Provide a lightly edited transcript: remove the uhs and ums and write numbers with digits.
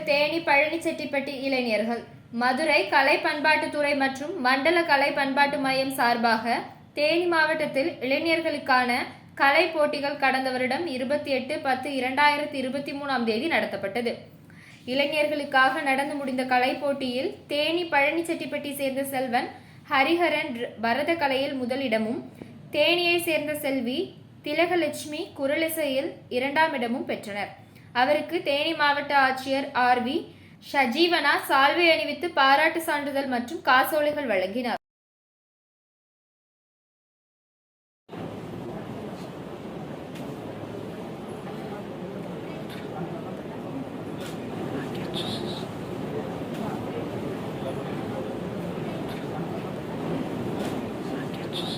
தேனி பழனிச்செட்டிப்பட்டி இளைஞர்கள். மதுரை கலை பண்பாட்டுத்துறை மற்றும் மண்டல கலை பண்பாட்டு மையம் சார்பாக தேனி மாவட்டத்தில் இளைஞர்களுக்கான கலை போட்டிகள் கடந்த வருடம் 28/10/2023 நடத்தப்பட்டது. இளைஞர்களுக்காக நடந்து முடிந்த கலை போட்டியில் தேனி பழனிச்செட்டிப்பட்டி சேர்ந்த செல்வன் ஹரிஹரன் பரத கலையில் முதலிடமும், தேனியை சேர்ந்த செல்வி திலகலட்சுமி குரலிசையில் 2ஆம் இடமும் பெற்றனர். அவருக்கு தேனி மாவட்ட ஆட்சியர் RV ஷஜீவனா சால்வை அணிவித்து பாராட்டு சான்றிதழ் மற்றும் காசோலைகள் வழங்கினார்.